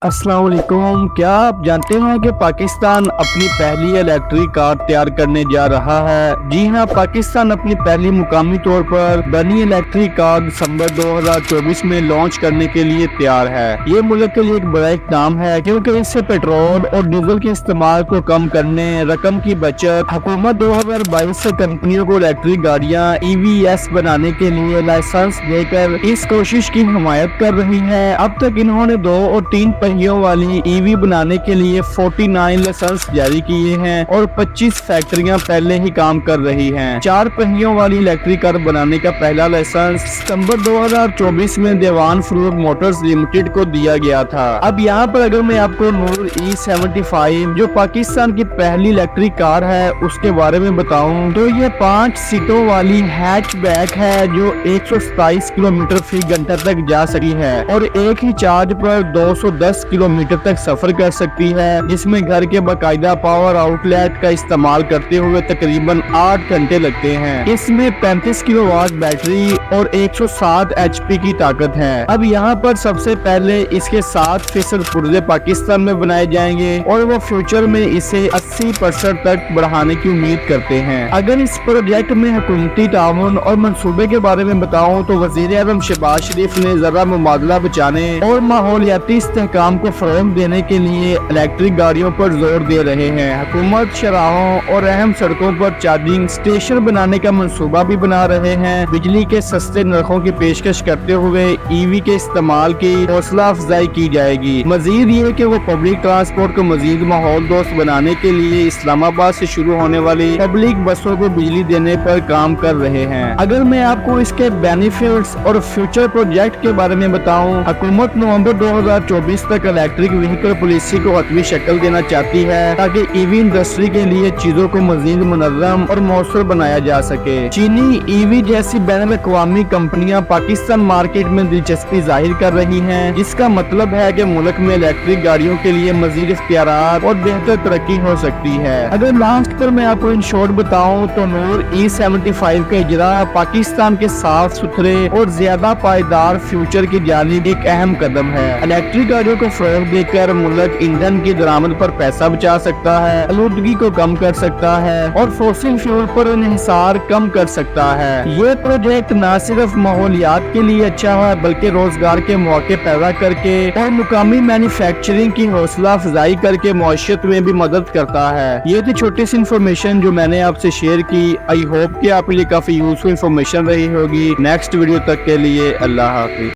السلام علیکم۔ کیا آپ جانتے ہیں کہ پاکستان اپنی پہلی الیکٹرک کار تیار کرنے جا رہا ہے؟ جی ہاں، پاکستان اپنی پہلی مقامی طور پر بنی الیکٹرک کار دسمبر 2024 میں لانچ کرنے کے لیے تیار ہے۔ یہ ملک کے لیے ایک بڑا اقدام ہے کیونکہ اس سے پیٹرول اور ڈیزل کے استعمال کو کم کرنے، رقم کی بچت۔ حکومت 2022 سے کمپنیوں کو الیکٹرک گاڑیاں EVs بنانے کے لیے لائسنس دے کر اس کوشش کی حمایت کر رہی ہے۔ اب تک انہوں نے 2 اور 3 پہیوں والی EV بنانے کے لیے 49 لائسنس جاری کیے ہیں اور 25 فیکٹریاں پہلے ہی کام کر رہی ہیں۔ 4 پہیوں والی الیکٹرک کار بنانے کا پہلا لائسنس ستمبر 2024 میں دیوان فروغ موٹرز لمیٹڈ کو دیا گیا تھا۔ اب یہاں پر اگر میں آپ کو نور E75 جو پاکستان کی پہلی الیکٹرک کار ہے اس کے بارے میں بتاؤں تو یہ 5 سیٹوں والی ہیچ بیک ہے جو 127 کلومیٹر فی گھنٹہ تک جا سکی ہے اور ایک ہی چارج پر 210 کلومیٹر تک سفر کر سکتی ہے، جس میں گھر کے باقاعدہ پاور آؤٹ لیٹ کا استعمال کرتے ہوئے تقریباً 8 گھنٹے لگتے ہیں۔ اس میں 35 کلو واٹ بیٹری اور 107 HP کی طاقت ہے۔ اب یہاں پر سب سے پہلے اس کے 7% پرزے پاکستان میں بنائے جائیں گے اور وہ فیوچر میں اسے 80% تک بڑھانے کی امید کرتے ہیں۔ اگر اس پروجیکٹ میں حکومتی تعاون اور منصوبے کے بارے میں بتاؤں تو وزیر اعظم شہباز شریف نے زرعہ مبادلہ بچانے اور ماحولیاتی استحکام کو فروغ دینے کے لیے الیکٹرک گاڑیوں پر زور دے رہے ہیں۔ حکومت شاہراہوں اور اہم سڑکوں پر چارجنگ اسٹیشن بنانے کا منصوبہ بھی بنا رہے ہیں۔ بجلی کے سستے نرخوں کی پیشکش کرتے ہوئے EV کے استعمال کی حوصلہ افزائی کی جائے گی۔ مزید یہ کہ وہ پبلک ٹرانسپورٹ کو مزید ماحول دوست بنانے کے لیے اسلام آباد سے شروع ہونے والی پبلک بسوں کو بجلی دینے پر کام کر رہے ہیں۔ اگر میں آپ کو اس کے بینیفٹس اور فیوچر پروجیکٹ کے بارے میں بتاؤں، حکومت نومبر 2024 تک الیکٹرک وہیکل پالیسی کو حتمی شکل دینا چاہتی ہے تاکہ EV انڈسٹری کے لیے چیزوں کو مزید منظم اور مؤثر بنایا جا سکے۔ چینی EV جیسی بین الاقوامی کمپنیاں پاکستان مارکیٹ میں دلچسپی ظاہر کر رہی ہیں، جس کا مطلب ہے کہ ملک میں الیکٹرک گاڑیوں کے لیے مزید اختیارات اور بہتر ترقی ہو سکتی ہے۔ اگر لاسٹ پر میں آپ کو ان شارٹ بتاؤں تو نور E75 کا اجرا پاکستان کے صاف ستھرے اور زیادہ پائیدار فیوچر کی جانب ایک اہم قدم ہے۔ الیکٹرک گاڑیوں کو فروغ دے کر ملک ایندھن کی درآمد پر پیسہ بچا سکتا ہے، آلودگی کو کم کر سکتا ہے اور فوسل فیول پر انحصار کم کر سکتا ہے۔ یہ پروجیکٹ نہ صرف ماحولیات کے لیے اچھا ہے بلکہ روزگار کے مواقع پیدا کر کے اور مقامی مینوفیکچرنگ کی حوصلہ افزائی کر کے معیشت میں بھی مدد کرتا ہے۔ یہ تھی چھوٹی سی انفارمیشن جو میں نے آپ سے شیئر کی۔ آئی ہوپ کہ آپ کے لیے کافی یوزفل انفارمیشن رہی ہوگی۔ نیکسٹ ویڈیو تک کے لیے اللہ حافظ۔